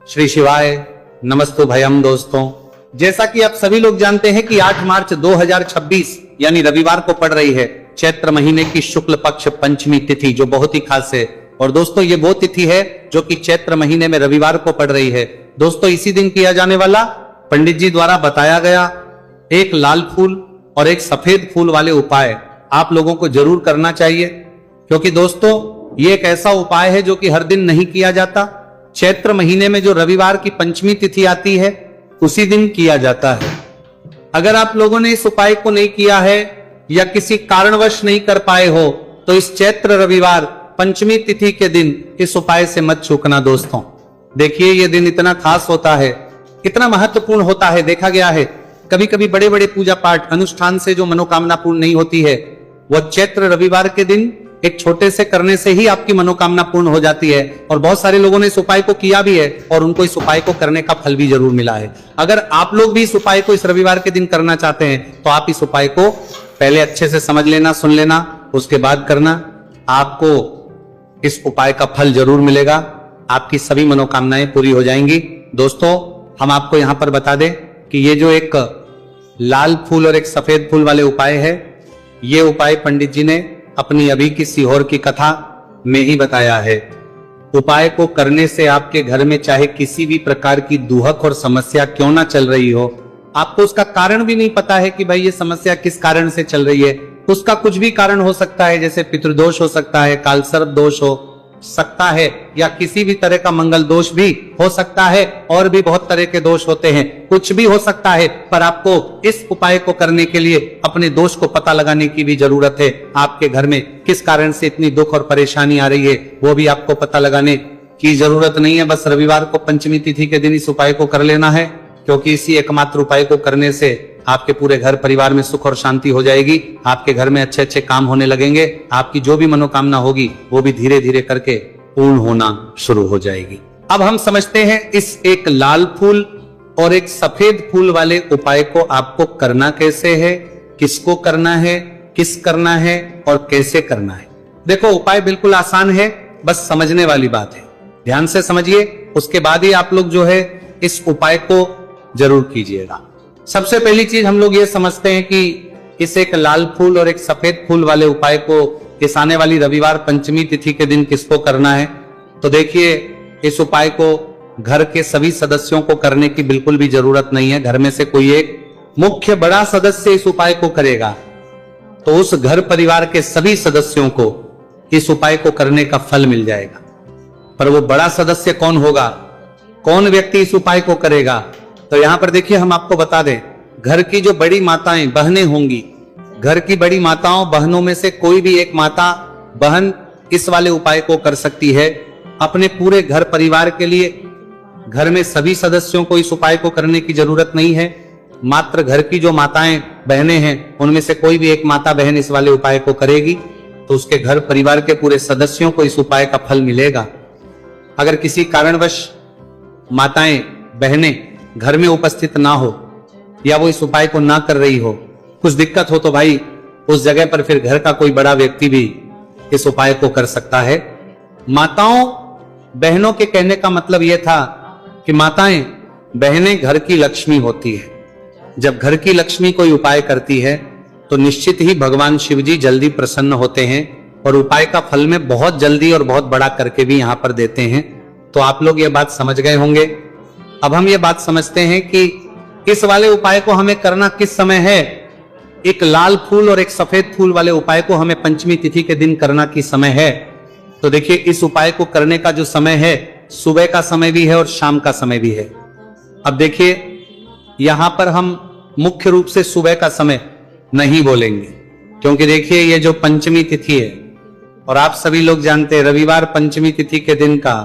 श्री शिवाय नमस्तु भयम। दोस्तों, जैसा कि आप सभी लोग जानते हैं कि 8 मार्च 2026 यानी रविवार को पड़ रही है चैत्र महीने की शुक्ल पक्ष पंचमी तिथि, जो बहुत ही खास है। और दोस्तों, ये वो तिथि है जो कि चैत्र महीने में रविवार को पड़ रही है। दोस्तों, इसी दिन किया जाने वाला पंडित जी द्वारा बताया गया एक लाल फूल और एक सफेद फूल वाले उपाय आप लोगों को जरूर करना चाहिए, क्योंकि दोस्तों ये एक ऐसा उपाय है जो कि हर दिन नहीं किया जाता। चैत्र महीने में जो रविवार की पंचमी तिथि आती है उसी दिन किया जाता है। अगर आप लोगों ने इस उपाय को नहीं किया है या किसी कारणवश नहीं कर पाए हो तो इस चैत्र रविवार पंचमी तिथि के दिन इस उपाय से मत चूकना। दोस्तों देखिए, ये दिन इतना खास होता है, इतना महत्वपूर्ण होता है। देखा गया है कभी कभी बड़े बड़े पूजा पाठ अनुष्ठान से जो मनोकामना पूर्ण नहीं होती है, वह चैत्र रविवार के दिन एक छोटे से करने से ही आपकी मनोकामना पूर्ण हो जाती है। और बहुत सारे लोगों ने इस उपाय को किया भी है और उनको इस उपाय को करने का फल भी जरूर मिला है। अगर आप लोग भी इस उपाय को इस रविवार के दिन करना चाहते हैं तो आप इस उपाय को पहले अच्छे से समझ लेना, सुन लेना, उसके बाद करना। आपको इस उपाय का फल जरूर मिलेगा, आपकी सभी मनोकामनाएं पूरी हो जाएंगी। दोस्तों, हम आपको यहां पर बता दें कि ये जो एक लाल फूल और एक सफेद फूल वाले उपाय है, ये उपाय पंडित जी ने अपनी अभी की सीहोर की कथा में ही बताया है। उपाय को करने से आपके घर में चाहे किसी भी प्रकार की दुहक और समस्या क्यों ना चल रही हो, आपको उसका कारण भी नहीं पता है कि भाई ये समस्या किस कारण से चल रही है, उसका कुछ भी कारण हो सकता है, जैसे पितृदोष हो सकता है, कालसर्प दोष हो सकता है, या किसी भी तरह का मंगल दोष भी हो सकता है, और भी बहुत तरह के दोष होते हैं, कुछ भी हो सकता है। पर आपको इस उपाय को करने के लिए अपने दोष को पता लगाने की भी जरूरत है। आपके घर में किस कारण से इतनी दुख और परेशानी आ रही है वो भी आपको पता लगाने की जरूरत नहीं है। बस रविवार को पंचमी तिथि के दिन इस उपाय को कर लेना है, क्योंकि इसी एकमात्र उपाय को करने से आपके पूरे घर परिवार में सुख और शांति हो जाएगी। आपके घर में अच्छे अच्छे काम होने लगेंगे, आपकी जो भी मनोकामना होगी वो भी धीरे धीरे करके पूर्ण होना शुरू हो जाएगी। अब हम समझते हैं इस एक लाल फूल और एक सफेद फूल वाले उपाय को आपको करना कैसे है, किसको करना है, किस करना है और कैसे करना है। देखो, उपाय बिल्कुल आसान है, बस समझने वाली बात है। ध्यान से समझिए, उसके बाद ही आप लोग जो है इस उपाय को जरूर कीजिएगा। सबसे पहली चीज हम लोग ये समझते हैं कि इस एक लाल फूल और एक सफेद फूल वाले उपाय को इस आने वाली रविवार पंचमी तिथि के दिन किसको करना है। तो देखिए, इस उपाय को घर के सभी सदस्यों को करने की बिल्कुल भी जरूरत नहीं है। घर में से कोई एक मुख्य बड़ा सदस्य इस उपाय को करेगा तो उस घर परिवार के सभी सदस्यों को इस उपाय को करने का फल मिल जाएगा। पर वो बड़ा सदस्य कौन होगा, कौन व्यक्ति इस उपाय को करेगा, तो यहां पर देखिए हम आपको बता दें, घर की जो बड़ी माताएं बहनें होंगी, घर की बड़ी माताओं बहनों में से कोई भी एक माता बहन इस वाले उपाय को कर सकती है अपने पूरे घर परिवार के लिए। घर में सभी सदस्यों को इस उपाय को करने की जरूरत नहीं है, मात्र घर की जो माताएं बहनें हैं उनमें से कोई भी एक माता बहन इस वाले उपाय को करेगी तो उसके घर परिवार के पूरे सदस्यों को इस उपाय का फल मिलेगा। अगर किसी कारणवश माताएं बहनें घर में उपस्थित ना हो या वो इस उपाय को ना कर रही हो, कुछ दिक्कत हो, तो भाई उस जगह पर फिर घर का कोई बड़ा व्यक्ति भी इस उपाय को कर सकता है। माताओं बहनों के कहने का मतलब यह था कि माताएं बहनें घर की लक्ष्मी होती है। जब घर की लक्ष्मी कोई उपाय करती है तो निश्चित ही भगवान शिव जी जल्दी प्रसन्न होते हैं और उपाय का फल में बहुत जल्दी और बहुत बड़ा करके भी यहां पर देते हैं। तो आप लोग ये बात समझ गए होंगे। अब हम ये बात समझते हैं कि इस वाले उपाय को हमें करना किस समय है। एक लाल फूल और एक सफेद फूल वाले उपाय को हमें पंचमी तिथि के दिन करना किस समय है। तो देखिए, इस उपाय को करने का जो समय है, सुबह का समय भी है और शाम का समय भी है। अब देखिए, यहां पर हम मुख्य रूप से सुबह का समय नहीं बोलेंगे, क्योंकि देखिए ये जो पंचमी तिथि है और आप सभी लोग जानते हैं रविवार पंचमी तिथि के दिन का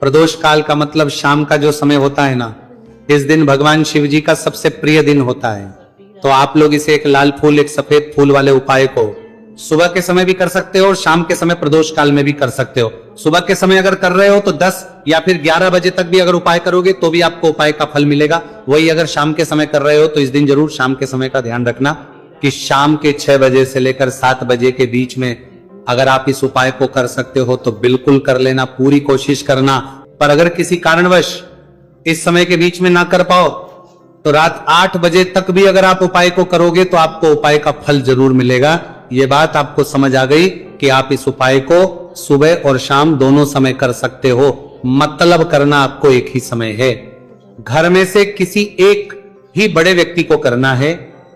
प्रदोष काल का मतलब शाम का जो समय होता है ना, इस दिन भगवान शिव जी का सबसे प्रिय दिन होता है। तो आप लोग इसे एक लाल फूल एक सफेद फूल वाले उपाय को सुबह के समय भी कर सकते हो और शाम के समय प्रदोष काल में भी कर सकते हो। सुबह के समय अगर कर रहे हो तो 10 या फिर 11 बजे तक भी अगर उपाय करोगे तो भी आपको उपाय का फल मिलेगा। वही अगर शाम के समय कर रहे हो तो इस दिन जरूर शाम के समय का ध्यान रखना कि शाम के 6 बजे से लेकर 7 बजे के बीच में अगर आप इस उपाय को कर सकते हो तो बिल्कुल कर लेना, पूरी कोशिश करना। पर अगर किसी कारणवश इस समय के बीच में ना कर पाओ तो रात 8 बजे तक भी अगर आप उपाय को करोगे तो आपको उपाय का फल जरूर मिलेगा। ये बात आपको समझ आ गई कि आप इस उपाय को सुबह और शाम दोनों समय कर सकते हो, मतलब करना आपको एक ही समय है। घर में से किसी एक ही बड़े व्यक्ति को करना है,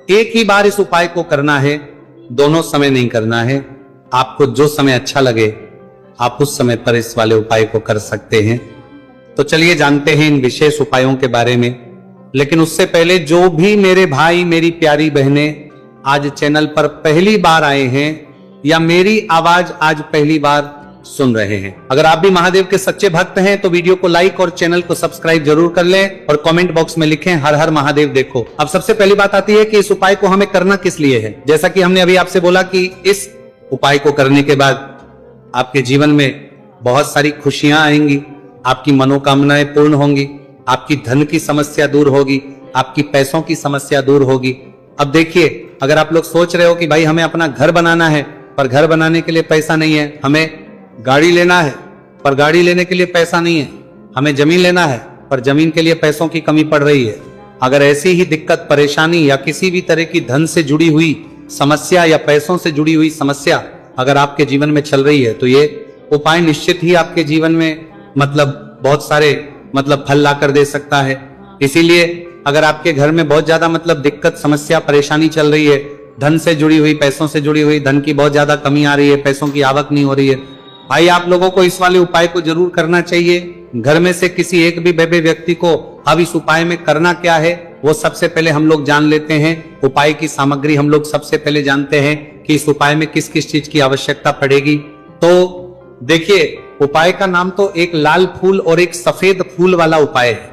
एक ही बार इस उपाय को करना है, दोनों समय नहीं करना है। आपको जो समय अच्छा लगे आप उस समय पर इस वाले उपाय को कर सकते हैं। तो चलिए जानते हैं इन विशेष उपायों के बारे में। लेकिन उससे पहले जो भी मेरे भाई मेरी प्यारी बहनें आज चैनल पर पहली बार आए हैं या मेरी आवाज आज पहली बार सुन रहे हैं, अगर आप भी महादेव के सच्चे भक्त हैं तो वीडियो को लाइक और चैनल को सब्सक्राइब जरूर कर लें और कमेंट बॉक्स में लिखें हर हर महादेव देखो। अब सबसे पहली बात आती है कि इस उपाय को हमें करना किस लिए है। जैसा कि हमने अभी आपसे बोला कि इस उपाय को करने के बाद आपके जीवन में बहुत सारी खुशियां आएंगी, आपकी मनोकामनाएं पूर्ण होंगी, आपकी धन की समस्या दूर होगी, आपकी पैसों की समस्या दूर होगी। अब देखिए, अगर आप लोग सोच रहे हो कि भाई हमें अपना घर बनाना है पर घर बनाने के लिए पैसा नहीं है, हमें गाड़ी लेना है पर गाड़ी लेने के लिए पैसा नहीं है, हमें जमीन लेना है पर जमीन के लिए पैसों की कमी पड़ रही है, अगर ऐसी ही दिक्कत परेशानी या किसी भी तरह की धन से जुड़ी हुई समस्या या पैसों से जुड़ी हुई समस्या अगर आपके जीवन में चल रही है तो ये उपाय निश्चित ही आपके जीवन में बहुत सारे फल ला कर दे सकता है। इसीलिए अगर आपके घर में बहुत ज्यादा दिक्कत समस्या परेशानी चल रही है, धन से जुड़ी हुई पैसों से जुड़ी हुई धन की बहुत ज्यादा कमी आ रही है, पैसों की आवक नहीं हो रही है, भाई आप लोगों को इस वाले उपाय को जरूर करना चाहिए। घर में से किसी एक भी बेबे व्यक्ति को अब इस उपाय में करना क्या है वो सबसे पहले हम लोग जान लेते हैं। उपाय की सामग्री हम लोग सबसे पहले जानते हैं कि इस उपाय में किस किस चीज की आवश्यकता पड़ेगी। तो देखिए, उपाय का नाम तो एक लाल फूल और एक सफेद फूल वाला उपाय है,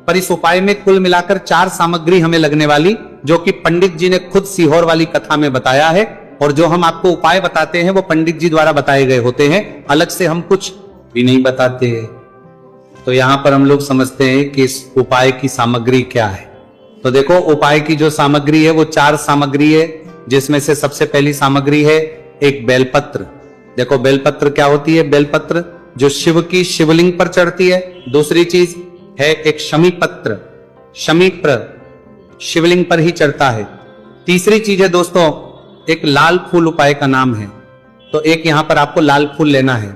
पर इस उपाय में कुल मिलाकर 4 सामग्री हमें लगने वाली, जो कि पंडित जी ने खुद सीहोर वाली कथा में बताया है, और जो हम आपको उपाय बताते हैं वो पंडित जी द्वारा बताए गए होते हैं, अलग से हम कुछ भी नहीं बताते हैं। तो यहां पर हम लोग समझते हैं कि इस उपाय की सामग्री क्या है। तो देखो, उपाय की जो सामग्री है वो 4 सामग्री है, जिसमें से सबसे पहली सामग्री है एक बेलपत्र। देखो, बेलपत्र क्या होती है? बेलपत्र जो शिव की शिवलिंग पर चढ़ती है। दूसरी चीज है एक शमी पत्र, शमीप्र शिवलिंग पर ही चढ़ता है। तीसरी चीज है दोस्तों एक लाल फूल, उपाय का नाम है। तो एक यहां पर आपको लाल फूल लेना है।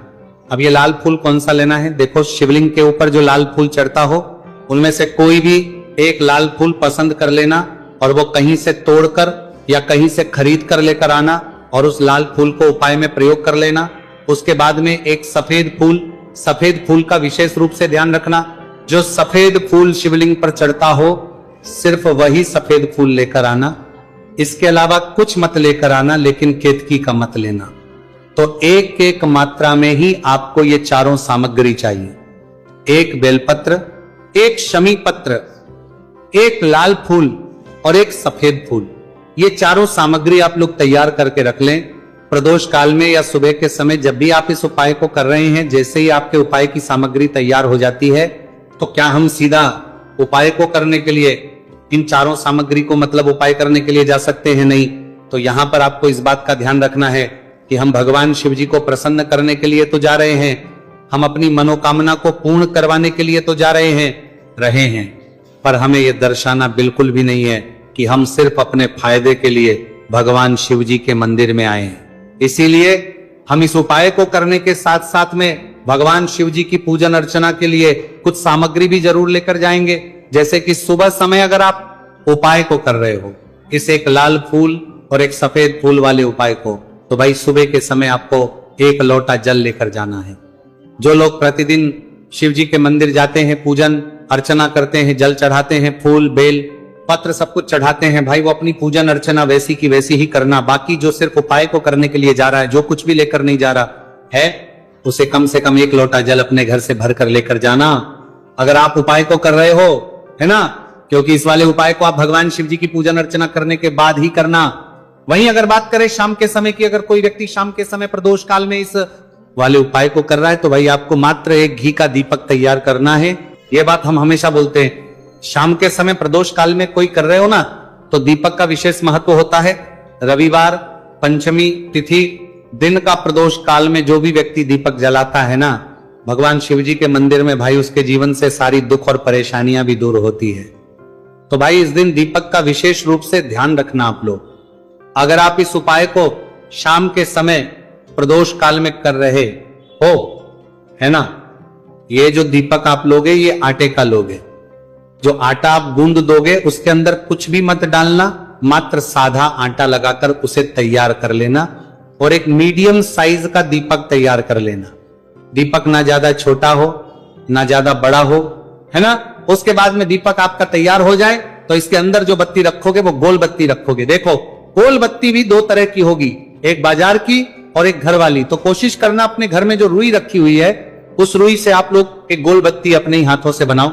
अब ये लाल फूल कौन सा लेना है? देखो, शिवलिंग के ऊपर जो लाल फूल चढ़ता हो उनमें से कोई भी एक लाल फूल पसंद कर लेना और वो कहीं से तोड़कर या कहीं से खरीद कर लेकर आना और उस लाल फूल को उपाय में प्रयोग कर लेना। उसके बाद में एक सफेद फूल का विशेष रूप से ध्यान रखना, जो सफेद फूल शिवलिंग पर चढ़ता हो सिर्फ वही सफेद फूल लेकर आना, इसके अलावा कुछ मत लेकर आना, लेकिन केतकी का मत लेना। तो एक एक मात्रा में ही आपको ये चारों सामग्री चाहिए, एक बेलपत्र, एक शमी पत्र, एक लाल फूल और एक सफेद फूल। ये चारों सामग्री आप लोग तैयार करके रख लें। प्रदोष काल में या सुबह के समय जब भी आप इस उपाय को कर रहे हैं, जैसे ही आपके उपाय की सामग्री तैयार हो जाती है, तो क्या हम सीधा उपाय को करने के लिए इन चारों सामग्री को उपाय करने के लिए जा सकते हैं? नहीं। तो यहां पर आपको इस बात का ध्यान रखना है कि हम भगवान शिव जी को प्रसन्न करने के लिए तो जा रहे हैं, हम अपनी मनोकामना को पूर्ण करवाने के लिए तो जा रहे हैं, पर हमें यह दर्शाना बिल्कुल भी नहीं है कि हम सिर्फ अपने फायदे के लिए भगवान शिव जी के मंदिर में आए हैं। इसीलिए हम इस उपाय को करने के साथ साथ में भगवान शिव जी की पूजन अर्चना के लिए कुछ सामग्री भी जरूर लेकर जाएंगे। जैसे कि सुबह समय अगर आप उपाय को कर रहे हो, इस एक लाल फूल और एक सफेद फूल वाले उपाय को, तो भाई सुबह के समय आपको 1 लोटा जल लेकर जाना है। जो लोग प्रतिदिन शिव जी के मंदिर जाते हैं, पूजन अर्चना करते हैं, जल चढ़ाते हैं, फूल बेल पत्र सब कुछ चढ़ाते हैं, भाई वो अपनी पूजन अर्चना वैसी की वैसी ही करना। बाकी जो सिर्फ उपाय को करने के लिए जा रहा है, जो कुछ भी लेकर नहीं जा रहा है, उसे कम से कम 1 लोटा जल अपने घर से भर कर लेकर जाना। अगर आप उपाय को कर रहे हो, है ना, क्योंकि इस वाले उपाय को आप भगवान शिव जी की पूजन अर्चना करने के बाद ही करना। वहीं अगर बात करें शाम के समय की, अगर कोई व्यक्ति शाम के समय प्रदोष काल में इस वाले उपाय को कर रहा है, तो भाई आपको मात्र एक घी का दीपक तैयार करना है। यह बात हम हमेशा बोलते हैं, शाम के समय प्रदोष काल में कोई कर रहे हो ना, तो दीपक का विशेष महत्व होता है। रविवार, पंचमी तिथि दिन का प्रदोष काल में जो भी व्यक्ति दीपक जलाता है ना, भगवान शिव जी के मंदिर में भाई उसके जीवन से सारी दुख और परेशानियां भी दूर होती है। तो भाई इस दिन दीपक का विशेष रूप से ध्यान रखना आप लोग। अगर आप इस उपाय को शाम के समय प्रदोष काल में कर रहे हो, है ना, ये जो दीपक आप लोगे ये आटे का लोगे। जो आटा आप गूंद दोगे उसके अंदर कुछ भी मत डालना, मात्र साधा आटा लगाकर उसे तैयार कर लेना और एक मीडियम साइज का दीपक तैयार कर लेना। दीपक ना ज्यादा छोटा हो ना ज्यादा बड़ा हो, है ना। उसके बाद में दीपक आपका तैयार हो जाए तो इसके अंदर जो बत्ती रखोगे वो गोल बत्ती रखोगे। देखो गोल बत्ती भी दो तरह की होगी, एक बाजार की और एक घर वाली। तो कोशिश करना अपने घर में जो रुई रखी हुई है उस रुई से आप लोग एक गोल बत्ती अपने ही हाथों से बनाओ।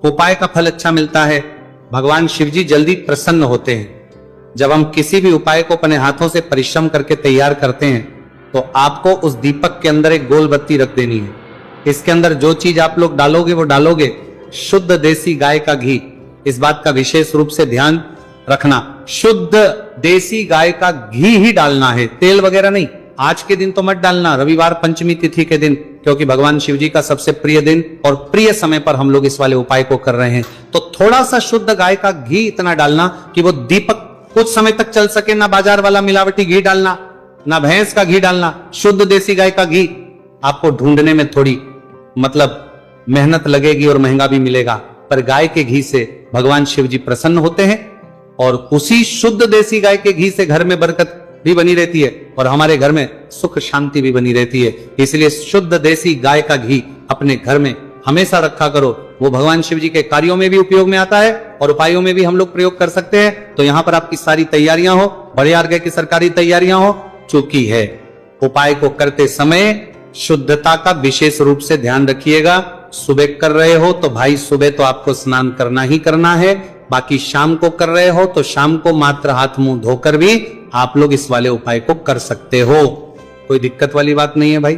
उपाय का फल अच्छा मिलता है। भगवान शिव जी जल्दी प्रसन्न होते हैं। जब हम किसी भी उपाय को अपने हाथों से परिश्रम करके तैयार करते हैं तो आपको उस दीपक के अंदर एक गोल बत्ती रख देनी है। इसके अंदर जो चीज आप लोग डालोगे वो डालोगे शुद्ध देसी गाय का घी। इस बात का विशेष रूप से ध्यान रखना, शुद्ध देसी गाय का घी ही डालना है, तेल वगैरह नहीं। आज के दिन तो मत डालना, रविवार पंचमी तिथि के दिन, क्योंकि भगवान शिव जी का सबसे प्रिय दिन और प्रिय समय पर हम लोग इस वाले उपाय को कर रहे हैं। तो थोड़ा सा शुद्ध गाय का घी इतना डालना कि वो दीपक कुछ समय तक चल सके। ना बाजार वाला मिलावटी घी डालना, ना भैंस का घी डालना, शुद्ध देसी गाय का घी। आपको ढूंढने में थोड़ी मतलब मेहनत लगेगी और महंगा भी मिलेगा, पर गाय के घी से भगवान शिव जी प्रसन्न होते हैं और उसी शुद्ध देसी गाय के घी से घर में बरकत भी बनी रहती है और हमारे घर में सुख शांति भी बनी रहती है। इसलिए शुद्ध देसी गाय का घी अपने घर में हमेशा रखा करो। वो भगवान शिव जी के कार्यों में भी उपयोग में आता है और उपायों में भी हम लोग प्रयोग कर सकते हैं। तो यहाँ पर आपकी सारी तैयारियां हो, बड़े आर्घ्य की सरकारी तैयारियां हो चुकी है। उपाय को करते समय शुद्धता का विशेष रूप से ध्यान रखिएगा। सुबह कर रहे हो तो भाई सुबह तो आपको स्नान करना ही करना है, बाकी शाम को कर रहे हो तो शाम को मात्र हाथ मुंह धोकर भी आप लोग इस वाले उपाय को कर सकते हो। कोई दिक्कत वाली बात नहीं है भाई।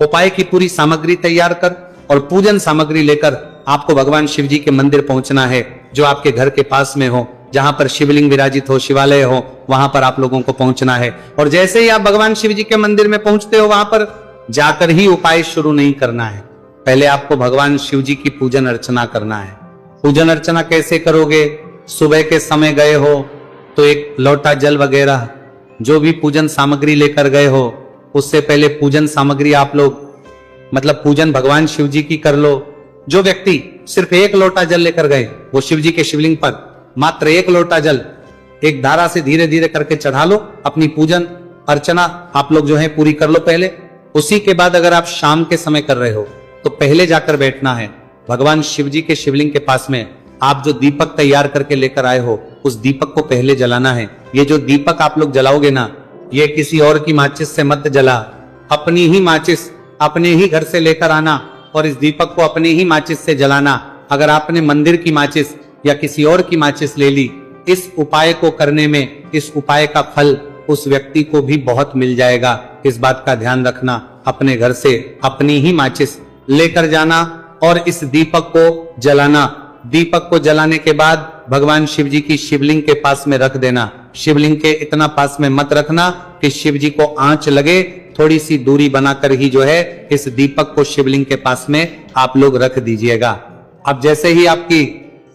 उपाय की पूरी सामग्री तैयार कर और पूजन सामग्री लेकर आपको भगवान शिव जी के मंदिर पहुंचना है, जो आपके घर के पास में हो, जहां पर शिवलिंग विराजित हो, शिवालय हो, वहां पर आप लोगों को पहुंचना है। और जैसे ही आप भगवान शिव जी के मंदिर में पहुंचते हो वहां पर जाकर ही उपाय शुरू नहीं करना है। पहले आपको भगवान शिव जी की पूजन अर्चना करना है। पूजन अर्चना कैसे करोगे? सुबह के समय गए हो तो एक लोटा जल वगैरह जो भी पूजन सामग्री लेकर गए हो, उससे पहले पूजन सामग्री आप लोग मतलब पूजन भगवान शिव जी की कर लो। जो व्यक्ति सिर्फ एक लोटा जल लेकर गए वो शिव जी के शिवलिंग पर मात्र एक लोटा जल एक धारा से धीरे धीरे करके चढ़ा लो। अपनी पूजन अर्चना आप लोग जो है पूरी कर लो पहले। उसी के बाद अगर आप शाम के समय कर रहे हो तो पहले जाकर बैठना है भगवान शिव जी के शिवलिंग के पास में। आप जो दीपक तैयार करके लेकर आए हो उस दीपक को पहले जलाना है। ये जो दीपक आप लोग जलाओगे ना, ये किसी और की माचिस से मत जला, अपनी ही माचिस अपने ही घर से लेकर आना और इस दीपक को अपने ही माचिस से जलाना। अगर आपने मंदिर की माचिस या किसी और की माचिस ले ली, इस उपाय को करने में इस उपाय का फल उस व्यक्ति को भी बहुत मिल जाएगा। इस बात का ध्यान रखना। अपने घर से अपनी ही माचिस लेकर जाना और इस दीपक को जलाना। दीपक को जलाने के बाद भगवान शिव जी की शिवलिंग के पास में रख देना। शिवलिंग के इतना पास में मत रखना कि शिव जी को आंच लगे, थोड़ी सी दूरी बनाकर ही जो है इस दीपक को शिवलिंग के पास में आप लोग रख दीजिएगा। अब जैसे ही आपकी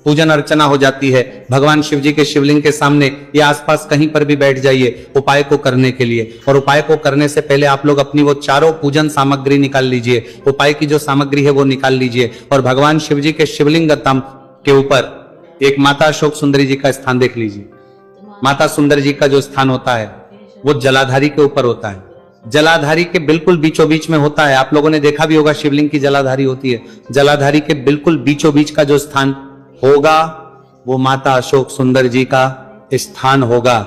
पूजन अर्चना हो जाती है भगवान शिव जी के शिवलिंग के सामने या आसपास कहीं पर भी बैठ जाइए उपाय को करने के लिए। और उपाय को करने से पहले आप लोग अपनी वो चारों पूजन सामग्री निकाल लीजिए। उपाय की जो सामग्री है वो निकाल लीजिए और भगवान शिव जी के शिवलिंग के ऊपर एक माता अशोक सुंदरी जी का स्थान देख लीजिए। माता सुंदर जी का जो स्थान होता है वो जलाधारी के ऊपर होता है। जलाधारी के बिल्कुल बीचों बीच में होता है। आप लोगों ने देखा भी होगा शिवलिंग की जलाधारी होती है। जलाधारी के बिल्कुल बीचों बीच का जो स्थान होगा वो माता अशोक सुंदर जी का स्थान होगा,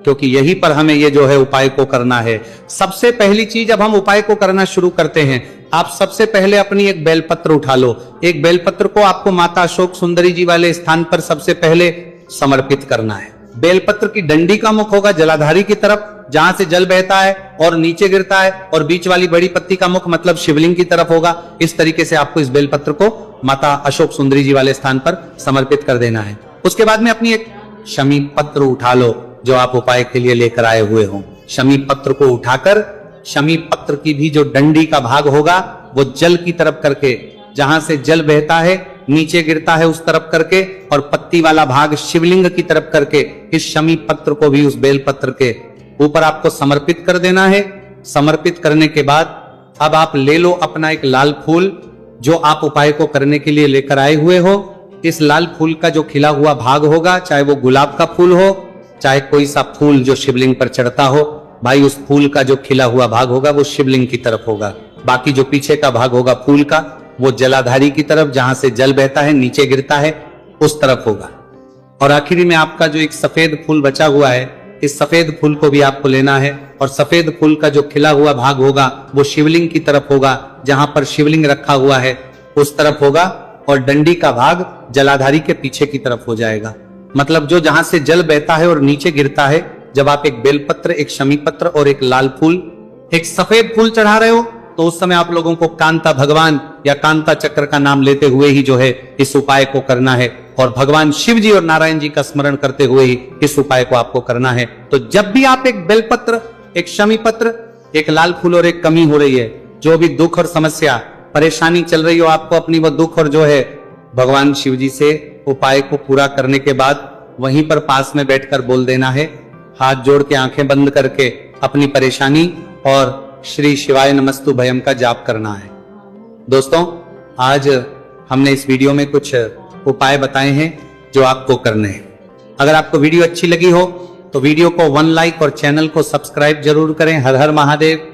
क्योंकि यहीं पर हमें ये जो है उपाय को करना है। सबसे पहली चीज अब हम उपाय को करना शुरू करते हैं। आप सबसे पहले अपनी एक बेलपत्र उठा लो। एक बेलपत्र को आपको माता अशोक सुंदरी जी वाले स्थान पर सबसे पहले समर्पित करना है। बेलपत्र की डंडी का मुख होगा जलाधारी की तरफ, जहां से जल बहता है और नीचे गिरता है, और बीच वाली बड़ी पत्ती का मुख मतलब शिवलिंग की तरफ होगा। इस तरीके से आपको इस बेलपत्र को माता अशोक सुंदरी जी वाले स्थान पर समर्पित कर देना है। उसके बाद में अपनी एक शमी पत्र उठा लो जो आप उपाय के लिए लेकर आए हुए हो। शमी पत्र को उठाकर शमी पत्र की भी जो डंडी का भाग होगा वो जल की तरफ करके, जहां से जल बहता है नीचे गिरता है उस तरफ करके, और पत्ती वाला भाग शिवलिंग की तरफ करके इस शमी पत्र को भी उस बेल पत्र के ऊपर आपको समर्पित कर देना है। समर्पित करने के बाद अब आप ले लो अपना एक लाल फूल जो आप उपाय को करने के लिए लेकर आए हुए हो। इस लाल फूल का जो खिला हुआ भाग होगा, चाहे वो गुलाब का फूल हो, चाहे कोई सा फूल जो शिवलिंग पर चढ़ता हो, भाई उस फूल का जो खिला हुआ भाग होगा वो शिवलिंग की तरफ होगा। बाकी जो पीछे का भाग होगा फूल का, वो जलाधारी की तरफ, जहां से जल बहता है नीचे गिरता है उस तरफ होगा। और आखिरी में आपका जो एक सफेद फूल बचा हुआ है, इस सफेद फूल को भी आपको लेना है, और सफेद फूल का जो खिला हुआ भाग होगा वो शिवलिंग की तरफ होगा, जहां पर शिवलिंग रखा हुआ है उस तरफ होगा, और डंडी का भाग जलाधारी के पीछे की तरफ हो जाएगा। मतलब जो जहां से जल बहता है और नीचे गिरता है, जब आप एक बेलपत्र, एक शमी पत्र और एक लाल फूल, एक सफेद फूल चढ़ा रहे हो, तो उस समय आप लोगों को कांता भगवान या कांता चक्र का नाम लेते हुए ही जो है इस उपाय को करना है, और भगवान शिव जी और नारायण जी का स्मरण करते हुए ही इस उपाय को आपको करना है। तो जब भी आप एक बेलपत्र, एक शमी पत्र, एक लाल फूल और एक कमी हो रही है, जो भी दुख और समस्या परेशानी चल रही हो आपको अपनी, वो दुख और जो है भगवान शिव जी से उपाय को पूरा करने के बाद वहीं पर पास में बैठकर बोल देना है, हाथ जोड़ के आंखें बंद करके अपनी परेशानी और श्री शिवाय नमस्तु भयम का जाप करना है। दोस्तों, आज हमने इस वीडियो में कुछ उपाय बताए हैं जो आपको करने हैं। अगर आपको वीडियो अच्छी लगी हो तो वीडियो को 1 लाइक और चैनल को सब्सक्राइब जरूर करें। हर हर महादेव।